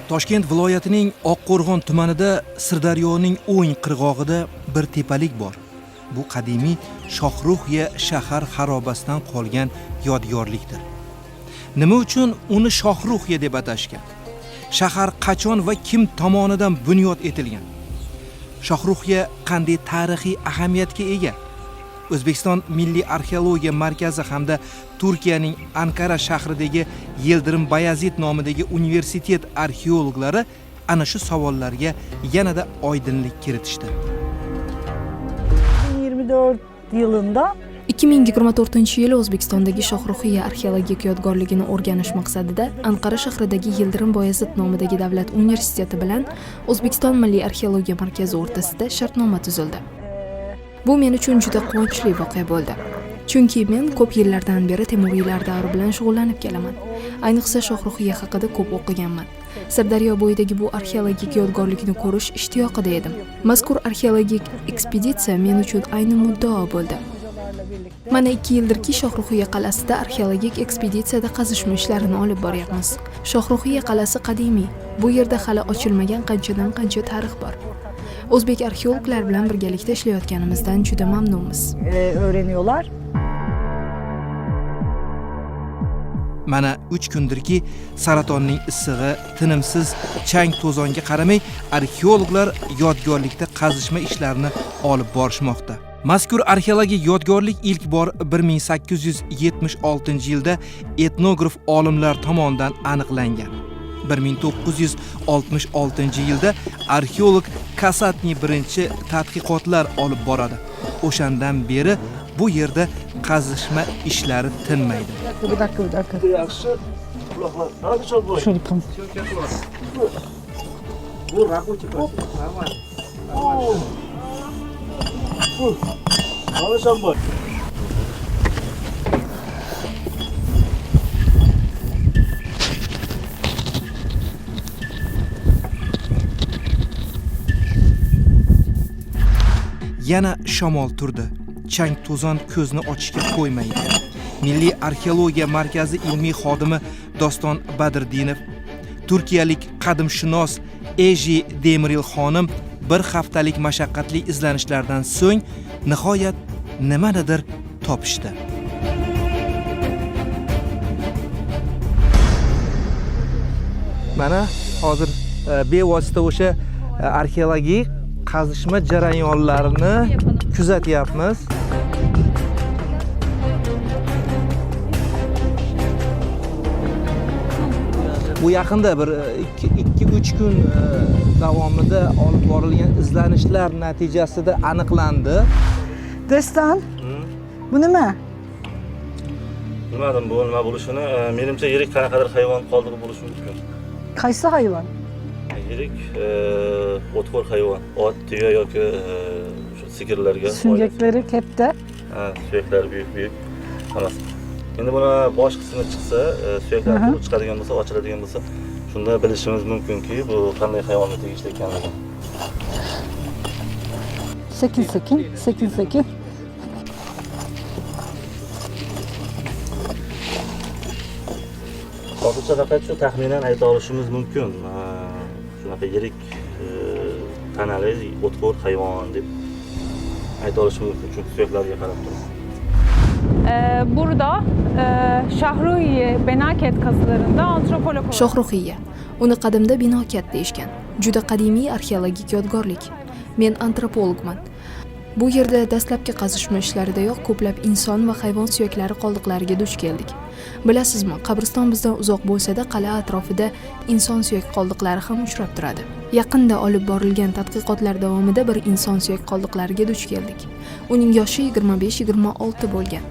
Toshkent viloyatining Oqqo'rg'on tumanida Sirdaryoning o'ng qirg'og'ida bir tepalik bor. Bu qadimiy Shohruxya shahar xarobasidan qolgan yodgorlikdir. Nima uchun uni Shohruxya deb atashgan? Shahar qachon va kim tomonidan bunyod etilgan? Shohruxya qanday tarixiy ahamiyatga ega? O'zbekiston Milliy arxeologiya markazi hamda Turkiyaning Ankara shahridagi Yildirim Bayazid nomidagi universitet arxeologlari ana shu savollarga yanada oydinlik kiritishdi. 2024 yılında 2024-yili O'zbekistondagi Shohruxya arxeologik yodgorligini o'rganish maqsadida Anqara shahridagi Yildirim Bayazid nomidagi davlat universiteti bilan O'zbekiston Milliy arxeologiya markazi o'rtasida shartnoma tuzildi. Bu men uchun juda quvonchli voqea bo'ldi. Chunki men ko'p yillardan beri Temuriylar davri bilan shug'ullanib kelaman. Ayniqsa Shohruxya haqida ko'p o'qiganman. Sirdaryo bo'yidagi bu arxeologik yodgorlikni ko'rish ishtiyoqida edim. Mazkur arxeologik ekspeditsiya men uchun ayni muddao bo'ldi. Mana 2 yildirki Shohruxya qal'asida arxeologik ekspeditsiyada qazishma ishlarini olib boryapmiz. Shohruxya qal'asi qadimiy. Bu yerda hali ochilmagan qanchadan qancha tarix bor. O'zbek arxeologlar bilan birgalikda ishlayotganimizdan juda mamnunmiz. Öğreniyorlar. Mana 3 kundirki saratonning issig'i, tinimsiz chang to'zonga qaramay arxeologlar yodgorlikda qazishma ishlarini olib borishmoqda. Mazkur arxeologik yodgorlik ilk bor 1876-yilda etnograf olimlar tomonidan aniqlangan. 1966-yilda arxeolog Kasatni birinchi tadqiqotlar olib boradi. O'shandan beri bu yerda qazishma ishlari tinmaydi. Bir dakika. Yaxshi quloqlar. Hadi çok boy. Şöyle tam. Bu рабочий процесс. Нормально. Alışan boy. Yana shamol turdi. Chang to'zon ko'zni ochishga qo'ymaydi. Milliy arxeologiya markazi ilmiy xodimi Doston Badrdinov, turkiyalik qadimshunos Eji Demiril xonim bir haftalik mashaqqatli izlanishlardan so'ng nihoyat nimanidir topishdi. Mana hozir bevosita o'sha arxeologik qazishma jarayonlarini kuzatyapmiz. Bu yaqinda bir 2-3 kun davomida olib borilgan izlanishlar natijasida aniqlandi. Destan. Bu nima? Bilmadim bu nima bo'lishini. Menimcha yirik qanaqadir hayvon qoldig'i bo'lishi mumkin. Qaysi hayvan? Yirik o'txo'r hayvon, ot, tuya yoki shu sigirlarga. Süngekleri kepte. Ha, suyaklar büyük. Hammasi. Endi buni bosh qismi chiqsa, suyaklar to'liq chiqadigan bo'lsa, ochiladigan bo'lsa, shunda bilishimiz mumkinki, bu qanday hayvonga tegishli ekanligi. Sekin. Hozircha faqat shu taxminan ayta olishimiz mumkin. Shunaqa yirik tanali o'txo'r hayvon deb ayta olishimiz mumkin, chunki suyaklarga qarab turib. Burada Shohruxya Benaket kazılarında antropolog olarak Shohruxya. Uni qadimda Binokat deyishgan. Juda qadimiy arxeologik yodgorlik. Men antropologman. Bu yerda dastlabki qazishma ishlaridayoq ko'plab inson va hayvon suyaklari qoldiqlariga duch keldik. Bilasizmi, qabriston bizdan uzoq bo'lsa-da, qal'a atrofida inson suyak qoldiqlari ham uchrab turadi. Yaqinda olib borilgan tadqiqotlar davomida bir inson suyak qoldiqlariga duch keldik. Uning yoshi 25-26 bo'lgan.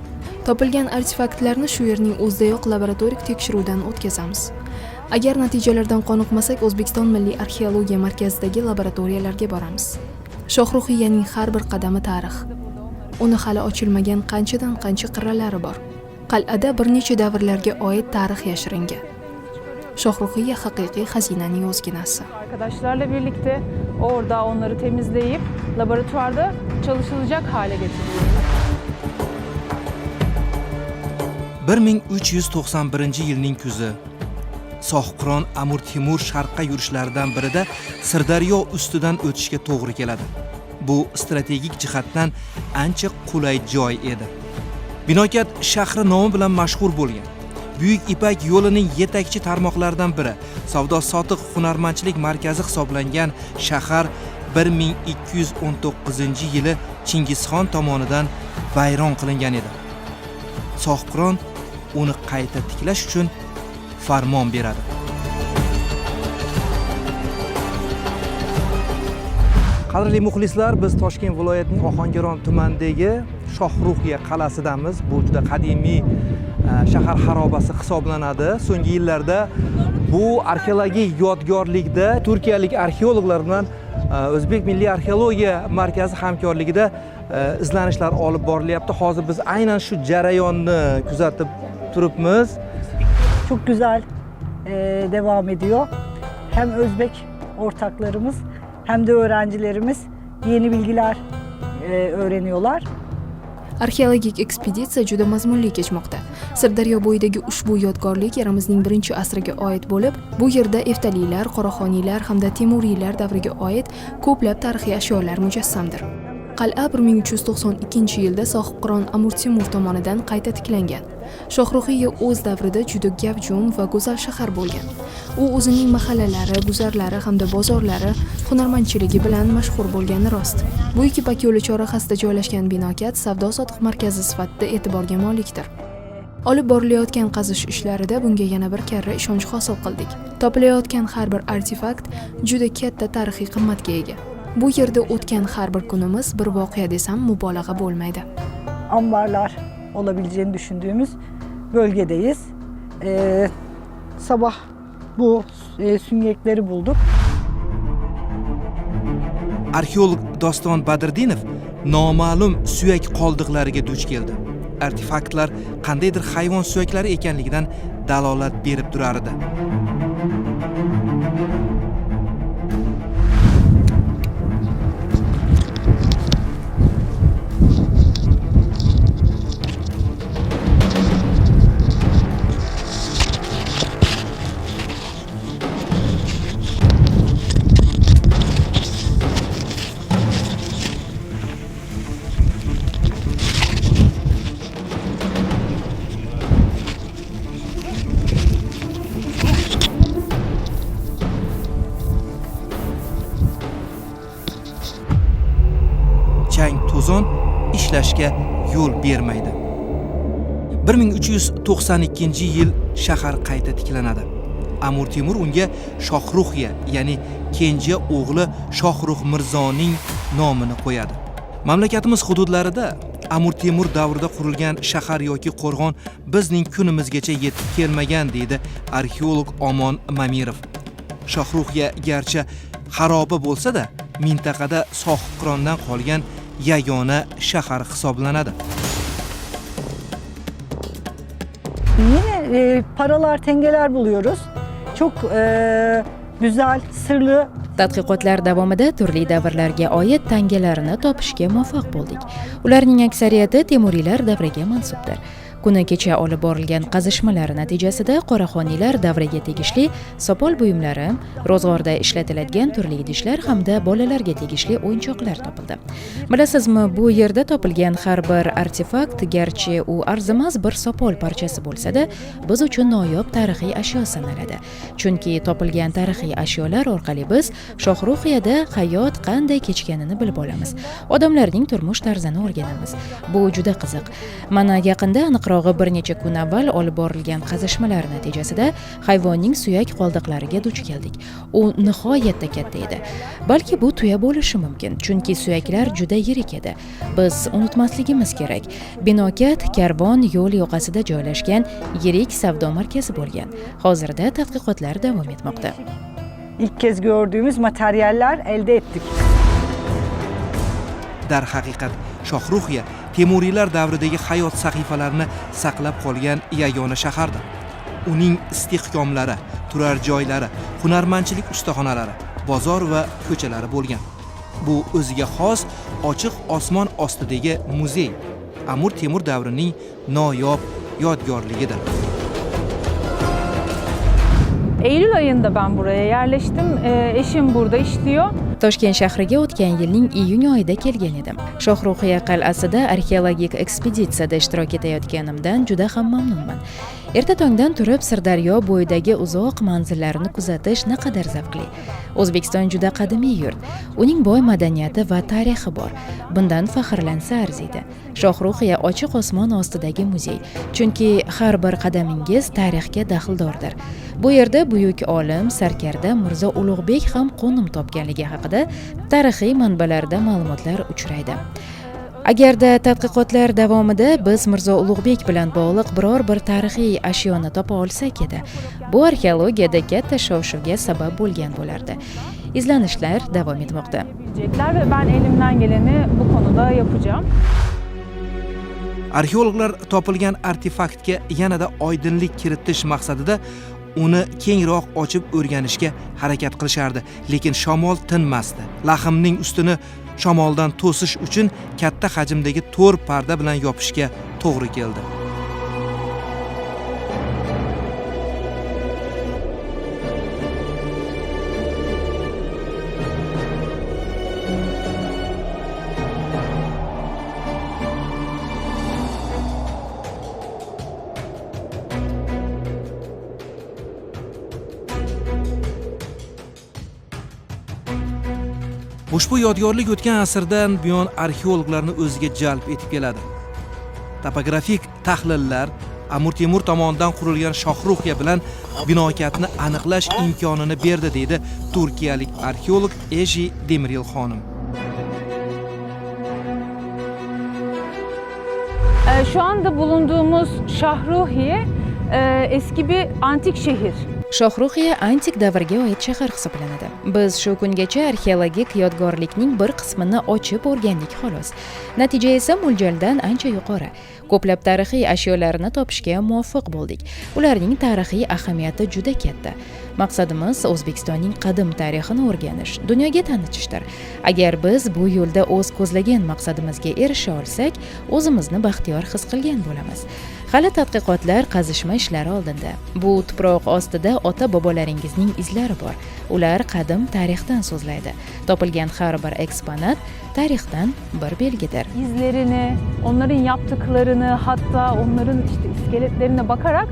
Topilgan artefaktlarni shu yerning o'zidayoq laboratorik tekshiruvdan o'tkazamiz. Agar natijalardan qoniqmasak, O'zbekiston Milliy arxeologiya markazidagi laboratoriyalarga boramiz. Shohruxyaning har bir qadami tarix. Uni hali ochilmagan qanchadan qancha qirralari bor. Qal'ada bir necha davrlarga oid tarix yashiringan. Shohruxya haqiqiy xazinaning o'zginasi. arkadaşlarla birlikte orada onları temizleyip laboratuvarda çalışılacak hale getiriyoruz. 1391-yilning kuzi Sohibqiron Amir Temur sharqqa yurishlaridan birida Sirdaryo ustidan o'tishga to'g'ri keladi. Bu strategik jihatdan ancha qulay joy edi. Binokat shahri nomi bilan mashhur bo'lgan. Buyuk Ipak yo'lining yetakchi tarmoqlaridan biri, savdo-sotiq hunarmandchilik markazi hisoblangan shahar 1219-yili Chingizxon tomonidan vayron qilingan edi. Sohibqiron uni qayta tiklash uchun farmon beradi. Qadrli muxlislar, biz Toshkent viloyatining Ohangaron tumanidagi Shohruxiya qal'asidamiz. Bu juda qadimiy shahar xarobasi hisoblanadi. So'nggi yillarda bu arxeologik yodgorlikda turkiyalik arxeologlar bilan O'zbek Milliy arxeologiya markazi hamkorligida izlanishlar olib borilyapti. Hozir biz aynan shu jarayonni kuzatib turibmiz. Çok güzel devam ediyor. Hem Özbek ortaklarımız hem de öğrencilerimiz yeni bilgiler öğreniyorlar. Arxeologik ekspeditsiya juda mazmunli kechmoqda. Sirdaryo bo'yidagi ushbu yodgorlik yaramizning 1-asriga oid bo'lib, bu yerda Eftaliylar, Qoraxoniylar hamda Temuriylar davriga oid ko'plab tarixiy ashyolar mujassamdir. Qal'a 1392-yilda Sohibqiron Amir Temur tomonidan qayta tiklangan. Shohruxiya o'z davrida juda gavjum va go'zal shahar bo'lgan. U o'zining mahallalari, guzarlari hamda bozorlari, hunarmandchiligi bilan mashhur bo'lgani rost. Buyuk Ipak yo'li chorrahasida joylashgan binokat savdo-sotiq markazi sifatida e'tiborga molikdir. Olib borilayotgan qazish ishlarida bunga yana bir karra ishonch hosil qildik. Topilayotgan har bir artefakt juda katta tarixiy qimmatga ega. Bu yerda o'tgan har bir kunimiz bir voqea desam mubolag'a bo'lmaydi. Ambarlar olabileceğini düşündüğümüz bölgedeyiz. Sabah bu süngekleri bulduk. Arxeolog Doston Badrdinov noma'lum suyak qoldiqlariga duch keldi. Artefaktlar qandaydir hayvon suyaklari ekanligidan dalolat berib turar edi. Chang to'zon ishlashga yo'l bermaydi. 1392-yil shahar qayta tiklanadi. Amir Temur unga Shohruxiya, ya'ni kenja o'g'li Shohrux Mirzoning nomini qo'yadi. Mamlakatimiz hududlarida Amir Temur davrida qurilgan shahar yoki qo'rg'on bizning kunimizgacha yetib kelmagan deydi arxeolog Omon Mamirov. Shohruxiya garchi xaroba bo'lsa-da, mintaqada Sohibqirondan qolgan yagona shahar hisoblanadi. Yine paralar, tengeler buluyoruz. Çok güzel, sırlı. Tadqiqotlar davomida turli davrlarga oid tangalarni topishga muvaffaq bo'ldik. Ularning aksariyati Temuriylar davriga mansubdir. Kuni kecha olib borilgan qazishmalar natijasida Qoraxoniylar davriga tegishli sopol buyumlari, ro'zg'orda ishlatiladigan turli idishlar hamda bolalarga tegishli o'yinchoqlar topildi. Bilasizmi, bu yerda topilgan har bir artefakt garchi u arzimas bir sopol parchasi bo'lsa-da, biz uchun noyob tarixiy ashyo sanaladi. Chunki topilgan tarixiy ashyolar orqali biz Shohruxiyada hayot qanday kechganini bilib olamiz. Odamlarning turmush tarzini o'rganamiz. Bu juda qiziq. Mana yaqinda aniqroq bir necha kun avval olib borilgan qazishmalar natijasida hayvonning suyak qoldiqlariga duch keldik. U nihoyatda katta edi. Balki bu tuya bo'lishi mumkin, chunki suyaklar juda yirik edi. Biz unutmasligimiz kerak. Binokat karvon yo'l yoqasida joylashgan yirik savdo markazi bo'lgan. Hozirda tadqiqotlar davom etmoqda. İlk kez gördüğümüz materyaller elde ettik. Darhaqiqat Shohruxiya Temuriylar davridagi hayot sahifalarini saqlab qolgan yagona shahardir. Uning istehkomlari, turar joylari, hunarmandchilik ustaxonalari, bozor va ko'chalari bo'lgan. Bu o'ziga xos ochiq osmon ostidagi muzey, Amir Temur davrining noyob yodgorligidir. Eylül ayında ben buraya yerleştim. Eşim burada işliyor. Toshkent shahriga o'tgan yilning iyun oyida kelgan edim. Shohruxiya qal'asida arxeologik ekspeditsiyada ishtirok etayotganimdan juda ham mamnunman. Erta tongdan turib Sirdaryo bo'yidagi uzoq manzillarni kuzatish naqadar zavqli. O'zbekiston juda qadimiy yurt. Uning boy madaniyati va tarixi bor. Bundan faxrlansa arziydi. Shohruxiya ochiq osmon ostidagi muzey. Chunki har bir qadamingiz tarixga daxldordir. Bu yerda buyuk olim, sarkarda Mirzo Ulug'bek ham qo'nim topganligi haqida tarixiy manbalarda ma'lumotlar uchraydi. Agarda tadqiqotlar davomida biz Mirzo Ulug'bek bilan bog'liq biror bir tarixiy ashyoni topa olsak edi, bu arxeologiyada katta shov-shuvga sabab bo'lgan bo'lardi. İzlenişler davom etmoqda. Ve ben elimden geleni bu konuda yapacağım. Arxeologlar topilgan artefaktga yanada oydinlik kiritish maqsadida uni kengroq ochib o'rganishga harakat qilishardi, lekin shamol tinmasdi. Laxmning ustini shamoldan to'sish uchun katta hajmdagi to'r parda bilan yopishga to'g'ri keldi. Ushbu yodgorlik o'tgan asrdan buyon arxeologlarni o'ziga jalb etib keladi. Topografik tahlillar Amir Temur tomonidan qurilgan Shohruxiya bilan binokatni aniqlash imkonini berdi, deydi turkiyalik arxeolog Eji Demirel xonim. Şu anda bulunduğumuz Şahruhiye eski bir antik şehir. Shohruxiya antik davrga oid shahar hisoblanadi. Biz shu kungacha arxeologik yodgorlikning bir qismini ochib o'rgandik xolos. Natija esa mo'ljaldan ancha yuqori. Ko'plab tarixiy ashyolarni topishga muvaffaq bo'ldik. Ularning tarixiy ahamiyati juda katta. Maqsadimiz O'zbekistonning qadim tarixini o'rganish, dunyoga tanitishdir. Agar biz bu yo'lda o'z ko'zlagan maqsadimizga erisha olsak, o'zimizni baxtiyor his qilgan bo'lamiz. Hali tadqiqotlar, qazishma ishlari oldinda. Bu tuproq ostida ota-bobolaringizning izlari bor. Ular qadim tarixdan so'zlaydi. Topilgan har bir eksponat tarixdan bir belgidir. İzlerini, onların yaptıklarını, hatta onların iskeletlerine bakarak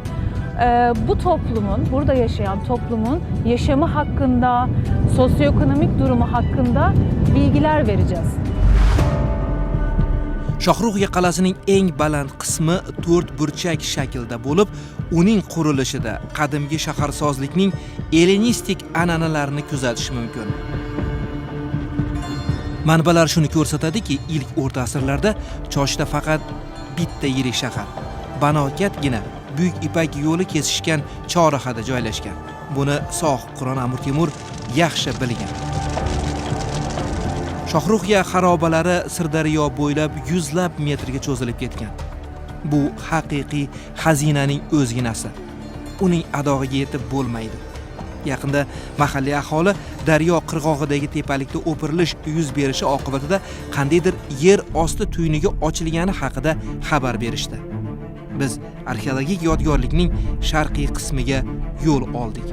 bu toplumun, burada yaşayan toplumun yaşamı hakkında, sosyoekonomik durumu hakkında bilgiler vereceğiz. Shohruxiya qalasining eng baland qismi 4 burchak shaklda bo'lib, uning qurilishida qadimgi shaharsozlikning ellenistik an'analarini kuzatish mumkin. Manbalar shuni ko'rsatadiki, ilk o'rta asrlarda Choshda faqat bitta yirik shahar, Banokatgina Buyuk Ipak yo'li kesishgan chorrahada joylashgan. Buni Sohib Qur'on Amir Temur yaxshi bilgan. Shohruxiya xarobalari Sirdaryo bo'ylab yuzlab metrga cho'zilib ketgan. Bu haqiqiy xazinaning o'zginasi. Uning adog'iga yetib bo'lmaydi. Yaqinda mahalliy aholi daryo qirg'og'idagi tepalikda o'pirilish yuz berishi oqibatida qandaydir yer osti tuynigi ochilgani haqida xabar berishdi. Biz arxeologik yodgorlikning sharqiy qismiga yo'l oldik.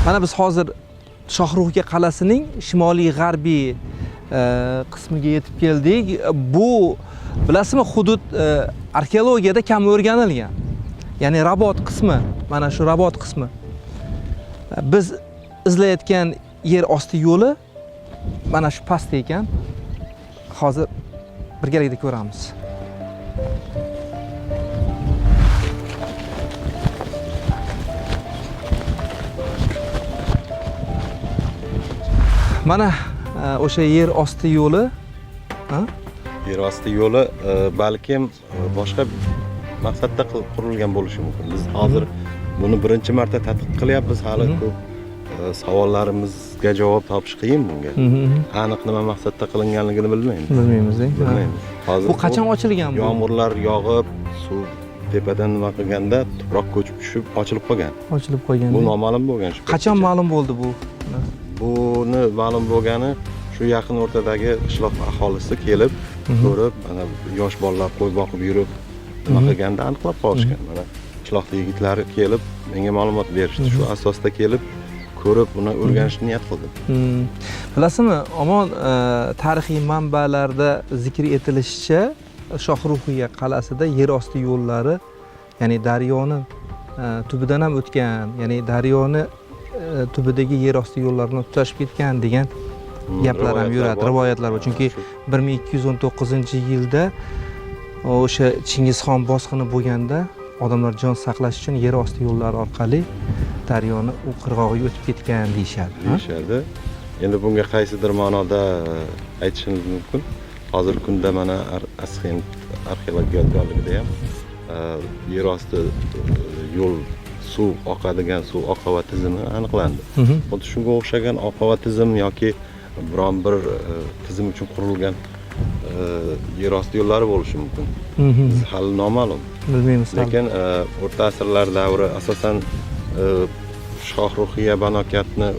Mana biz hozir Shohruxiya qalasining shimoliy g'arbiy qismiga yetib keldik. Bu bilasizmi, hudud arxeologiyada kam o'rganilgan. Ya'ni Rabot qismi, mana shu Rabot qismi. Biz izlayotgan yer osti yo'li mana shu pastda ekan. Hozir birgalikda ko'ramiz. Mana o'sha yer osti yo'li, yer osti yo'li balkim boshqa maqsadda qurilgan bo'lishi mumkin. Biz hozir buni birinchi marta tadqiq qilyapmiz, hali ko'p savollarimizga javob topish qiyin bunga. Aniq nima maqsadda qilinganligini bilmaymiz. Bilmaymiz. Bilmaymiz. Hozir Bu qachon ochilgan bu? Yomg'irlar yog'ib, suv tepadan nima qilganda tuproq ko'chib tushib ochilib qolgan. Ochilib qolgan. Bu noma'lum bo'lgan shu. Qachon ma'lum bo'ldi bu? Buni ma'lum bo'lgani shu yaqin o'rtadagi qishloq aholisi kelib, ko'rib, mana yosh bolalar qo'y boqib yurib, nima qilganda aniqlab qolishgan. Mana qishloqda yigitlar kelib, menga ma'lumot berishdi. Shu asosda kelib, ko'rib, uni o'rganishni niyat qildim. Bilasizmi, Omon tarixiy manbalarda zikr etilishicha, Shohruxiya qal'asida yer osti yo'llari, ya'ni daryoni tubidan ham o'tgan, ya'ni daryoni tubidagi yer osti yo'llarini tutashib ketgan degan gaplar ham yuradi, rivoyatlar bor. Chunki 1219-yilda o'sha Chingizxon bosqini bo'lganda odamlar jon saqlash uchun yer osti yo'llari orqali daryoni u qirg'og'iga o'tib ketgan deyishadi. Endi bunga qaysidir ma'noda aytishimiz mumkin. Hozirgi kunda mana Asxent arxeologik yodgorligida ham yer osti yo'l suv oqadigan suv oqova tizimi aniqlandi. Xuddi shunga o'xshagan oqova tizim yoki biron bir tizim uchun qurilgan yer osti yo'llari bo'lishi mumkin. Biz hali noma'lum. Bilmaymiz. Lekin o'rta asrlar davri asosan Shohruxiya banokatni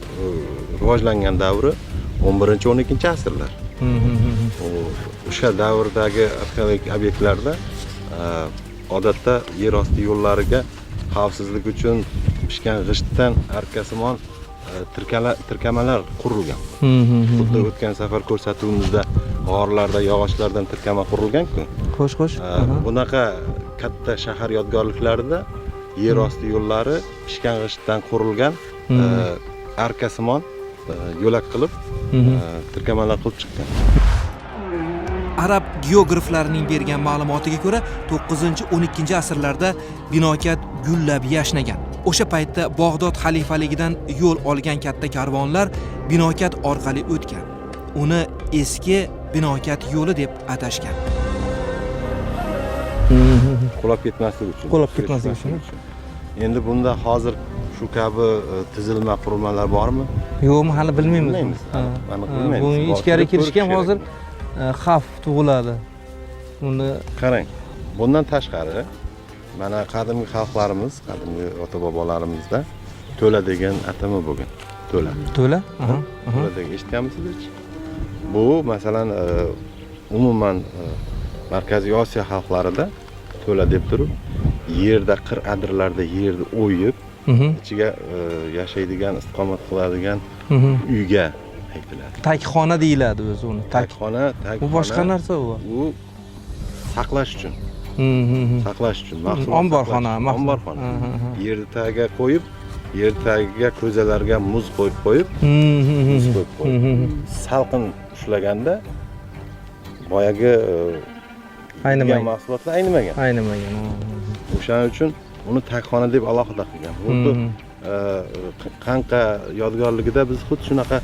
rivojlangan davri 11-12 asrlar. O'sha davrdagi arxeologik obyektlarda odatda yer osti yo'llariga xavfsizlik uchun pishgan g'ishtdan arkasimon tirkamalar qurilgan. Xuddi o'tgan safar ko'rsatuvimizda g'orlarda yog'ochlardan tirkama qurilgan-ku. Xo'sh. Bunaqa katta shahar yodgorliklarida yer osti yo'llari pishgan g'ishtdan qurilgan arkasimon yo'lak qilib tirkamalar qilib chiqqan. Arab geograflarining bergan ma'lumotiga ko'ra 9-12 asrlarda binokat gullab yashnagan. O'sha paytda Bag'dod xalifaligidan yo'l olgan katta karvonlar binokat orqali o'tgan. Uni eski binokat yo'li deb atashgan. Qulab ketmasligi uchun. Qulab ketmasligi uchun. Endi bunda hozir shu kabi tizilma qurilmalar bormi? Yo'qmi, hali bilmaymiz. Aniq bilmaymiz. Bu ichkari kirishga ham hozir xavf tug'iladi. Uni qarang. Bundan tashqari mana qadimgi xalqlarimiz, qadimgi ota-bobolarimizda to'la degan atama bo'lgan. To'la. To'la? To'la degan eshitganmisizlar? Bu masalan umuman Markaziy Osiyo xalqlarida to'la deb turib, yerda qir adirlarda yerni o'yib, ichiga yashaydigan, istiqomat qiladigan uyga aytiladi. Takxona deyiladi o'zi uni. Takxona. Bu boshqa narsa u. U saqlash uchun. Saqlash uchun maxsus omborxona. Yerni tagiga qo'yib, yer tagiga ko'zalarga muz qo'yib, salqin ushlaganda boyagi aynimagan mahsulotlar aynimagan. O'shaning uchun uni takxona deb alohida qilgan. Xuddi Qanqa yodgorligida biz xuddi shunaqa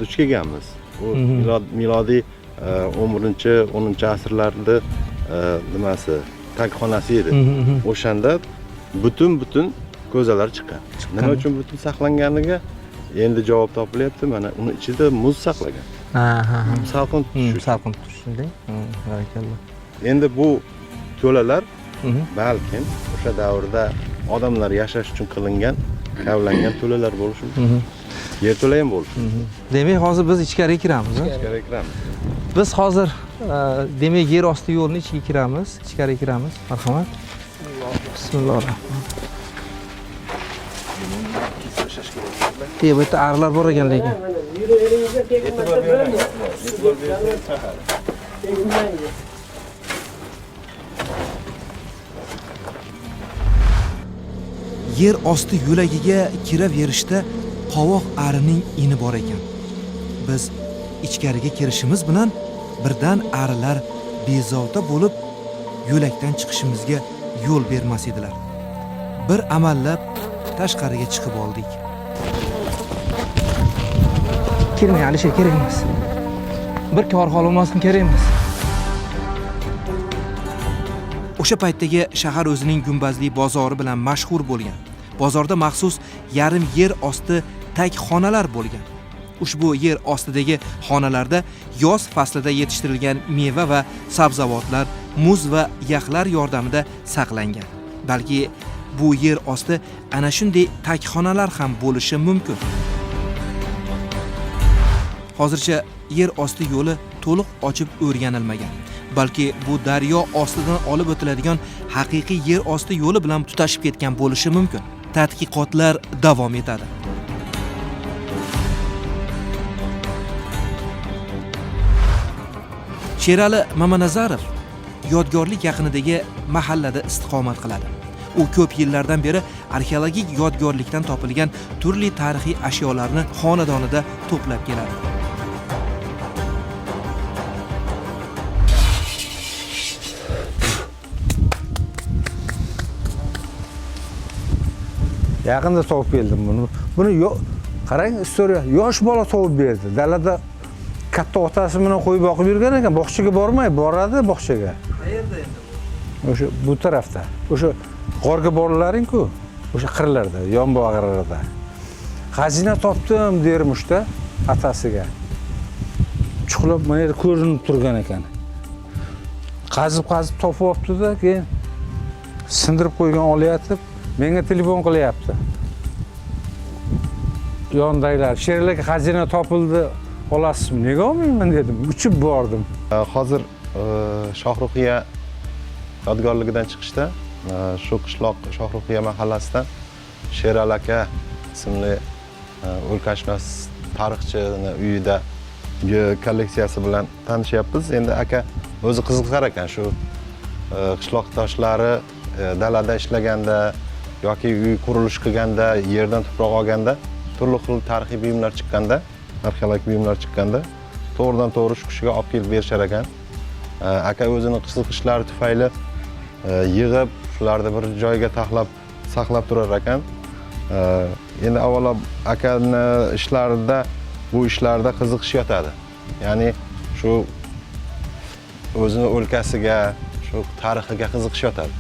duch kelganmiz. U milodiy 11-10 asrlarda nimasi takxonasi edi. O'shanda butun ko'zalar chiqqan. Nima uchun butun saqlanganiga endi javob topilyapti. Mana uni ichida muz saqlagan. Salqin tushdi. Barakalloh. Endi bu to'lalar balkim o'sha davrda odamlar yashash uchun qilingan, kavlangan to'lalar bo'lishi mumkin. Yer to'la ham bo'lishi mumkin. Demak, hozir biz ichkariga kiramiz. Ichkariga kiramiz. Biz hozir demak yer osti yo'lini ichiga kiramiz, ichkariga kiramiz. Marhamat. Bismillahirrohmanirrohim. Bu yerda arilar bor ekan lekin. Yer osti yo'lagiga kiraverishda qovoq arining ini bor ekan. Biz ichkariga kirishimiz bilan birdan arilar bezovta bo'lib yo'lakdan chiqishimizga yo'l bermas edilar. Bir amallab tashqariga chiqib oldik. Kirmay, Alisher, kerak emas. Bir kor hol olmasdan kerak emas. O'sha paytdagi shahar o'zining gumbazli bozori bilan mashhur bo'lgan. Bozorda maxsus yarim yer osti tag xonalar bo'lgan. Ushbu yer ostidagi xonalarda yoz faslida yetishtirilgan meva va sabzavotlar muz va yaxlar yordamida saqlangan. Balki bu yer osti ana shunday tagxonalar ham bo'lishi mumkin. Hozircha yer osti yo'li to'liq ochib o'rganilmagan. Balki bu daryo ostidan olib o'tiladigan haqiqiy yer osti yo'li bilan tutashib ketgan bo'lishi mumkin. Tadqiqotlar davom etadi. Sherali Mamanazarov yodgorlik yaqinidagi mahallada istiqomat qiladi. U ko'p yillardan beri arxeologik yodgorlikdan topilgan turli tarixiy ashyolarni xonadonida to'plab keladi. Yaqinda topib keldim buni. Buni qarang, istoriya yosh bola topib berdi. Dalada katta otasi bilan qo'yib boqib yurgan ekan, bog'chaga bormay, boradi bog'chaga. Qayerda endi? O'sha bu tarafda. O'sha g'orga borlaring-ku, o'sha qirlarda, yonbog'larda. Xazina topdim dermishda atasiga. Chuqlab mana yerda ko'rinib turgan ekan. Qazib topib olibdi-da, keyin sindirib qo'ygan olyapti. Menga telefon qilyapti. Yondagilar, Sherali xazina topildi, olasizmi? Nega olmayman dedim. Uchib bordim. Hozir Shohruxiya yodgorligidan chiqishda shu qishloq Shohruxiya mahallasidan Sherali aka ismli o'lkashunos tarixchini uyida kolleksiyasi bilan tanishyapmiz. Endi aka o'zi qiziqar ekan shu qishloqdoshlari dalada ishlaganda yoki uy qurilish qilganda, yerdan tuproq olganda, turli xil tarixiy buyumlar chiqqanda, arxeologik buyumlar chiqqanda to'g'ridan to'g'ri shu kishiga olib kelib berishar ekan. Aka o'zining qiziqishlari tufayli yig'ib, shularni bir joyga taxlab, saqlab turar ekan. Endi avvalo akani ishlarida, bu ishlarda qiziqish yotadi. Ya'ni shu o'zining o'lkasiga, shu tarixiga qiziqish yotadi.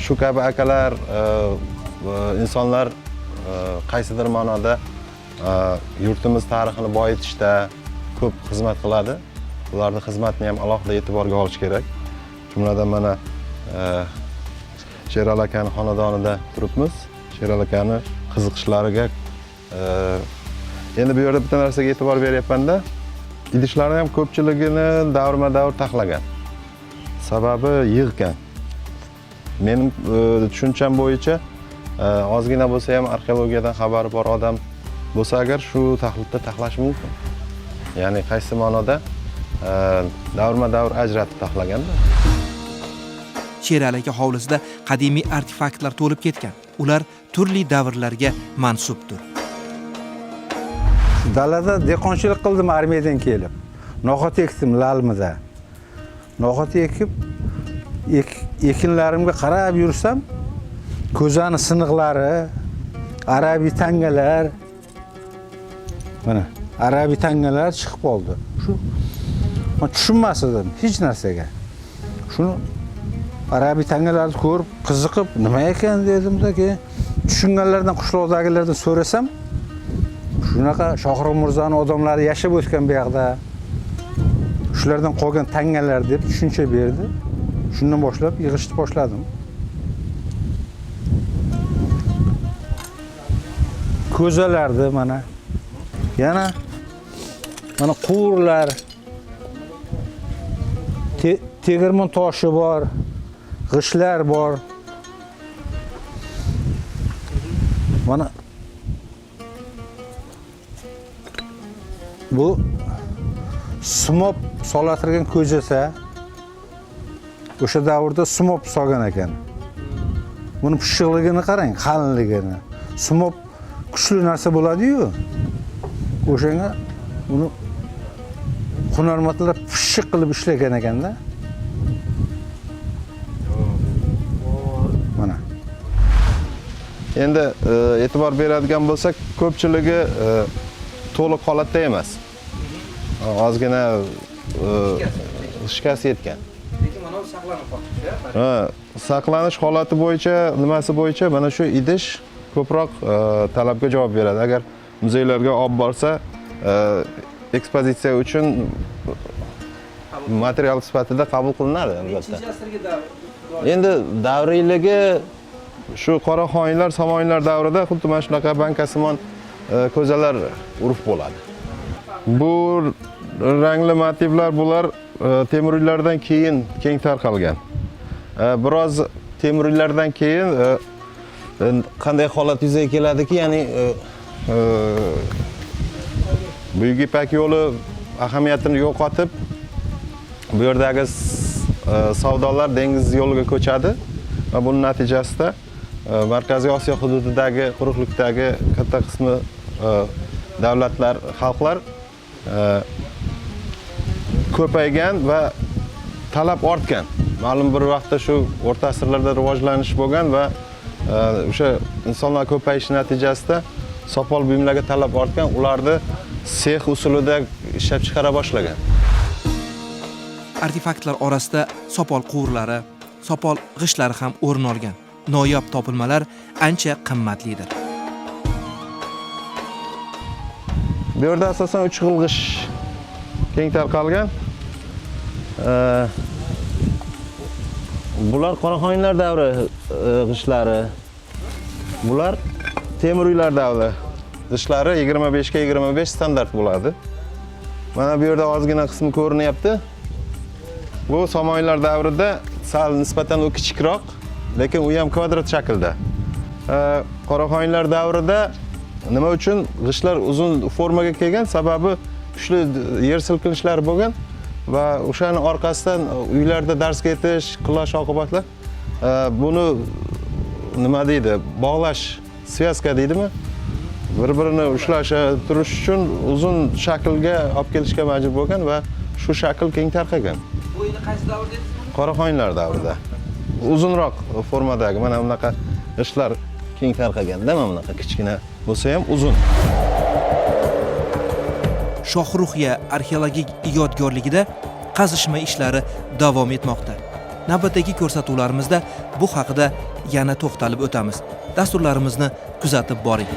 Shu kabi akalar insonlar qaysidir ma'noda yurtimiz tarixini boyitishda ko'p xizmat qiladi. Ularning xizmatini ham alohida e'tiborga olish kerak. Jumladan mana Sherali akani xonadonida turibmiz. Sherali akani qiziqishlariga endi bu yerda bitta narsaga e'tibor beryapman-da. Idishlarni ham ko'pchiligini davrma-davr taxlagan. Sababi yig'gan. Mening tushuncham bo'yicha ozgina bo'lsa ham arxeologiyadan xabari bor odam bo'lsa agar shu taxlitda taxlash mumkin. Ya'ni qaysi ma'noda davrma-davr ajratib taxlaganda. Sherali aka hovlisida qadimiy artefaktlar to'lib ketgan. Ular turli davrlarga mansubdir. Dalada dehqonchilik qildim armiyadan kelib. No'xat ekdim Lalmida. No'xat ekib ekinlarimga qarab yursam, ko'zani siniqlari, arabiy tangalar, mana arabiy tangalar chiqib qoldi. Shu men tushunmas edim hech narsaga. Shuni arabiy tangalarni ko'rib, qiziqib, nima ekan dedim-da, keyin tushunganlardan, qishloqdagilardan so'rasam, shunaqa Shohruh Mirzoni odamlari yashab o'tgan bu yoqda. Shulardan qolgan tangalar deb tushuncha berdi. Shundan boshlab yig'ishni boshladim. Ko'zalardi mana. Yana mana quvurlar, tegirmon toshi bor, g'ishlar bor. Mana bu sumop solatirgan ko'zasa, o'sha davrda sumop solgan ekan. Buni pishiqligini qarang, qalinligini. Sumop kuchli narsa bo'ladi-yu. O'shanga buni hunarmandlar pishiq qilib ishlagan ekanda. Mana. Endi e'tibor beradigan bo'lsak, ko'pchiligi to'liq holatda emas. Ozgina shikast yetgan. Lekin mana bu saqlanib qolibdi. Saqlanish holati bo'yicha, nimasi bo'yicha mana shu idish ko'proq talabga javob beradi. Agar muzeylarga olib borsa, ekspozitsiya uchun material sifatida qabul qilinadi albatta. Endi davriyligi shu qora xoinlar, samoyinlar davrida xuddi mana shunaqa bankasimon ko'zalar urf bo'ladi. Bu rangli motivlar bular Temuriylardan keyin keng tarqalgan. Biroz Temuriylardan keyin qanday holat yuzaga keladiki, ya'ni Buyuk Ipak yo'li ahamiyatini yo'qotib, bu yerdagi savdolar dengiz yo'liga ko'chadi va buning natijasida Markaziy Osiyo hududidagi quruqlikdagi katta qismi davlatlar, xalqlar ko'paygan va talab ortgan. Ma'lum bir vaqtda shu o'rta asrlarda rivojlanish bo'lgan va o'sha insonlar ko'payishi natijasida sopol buyumlarga talab ortgan, ularni sex usulida ishlab chiqara boshlagan. Artefaktlar orasida sopol quvurlari, sopol g'ishtlari ham o'rin olgan. Noyob topilmalar ancha qimmatlidir. Bu yerda asosan 3 xil g'ish keng tarqalgan. Bular Qoraxoinlar davri g'ishlari. Bular Temuriylar davri g'ishlari 25 ga 25 standart bo'ladi. Mana bu yerda ozgina qismi ko'rinyapti. Bu Samoyinlar davrida sal nisbatan u kichikroq, lekin u ham kvadrat shaklda. Qoraxoinlar davrida nima uchun g'ishlar uzun formaga kelgan? Sababi kuchli yer silkinishlari bo'lgan va o'shaning orqasidan uylarda darsga ketish, qulosh oqibatlar buni nima deydi? Bog'lash, svязка deydimi? Bir-birini ushlash turish uchun uzun shaklga olib kelishga majbur bo'lgan va shu shakl keng tarqagan. Bu endi qaysi davrda dedingiz? Qoraxoinlar davrida. Uzunroq formadagi mana bunaqa g'ishlar keng tarqaganda, mana bunaqa kichkina bo'lsa ham uzun. Shohruxiya arxeologik yodgorligida qazishma ishlari davom etmoqda. Navbatdagi ko'rsatuvlarimizda bu haqida yana to'xtalib o'tamiz. Dasturlarimizni kuzatib boring.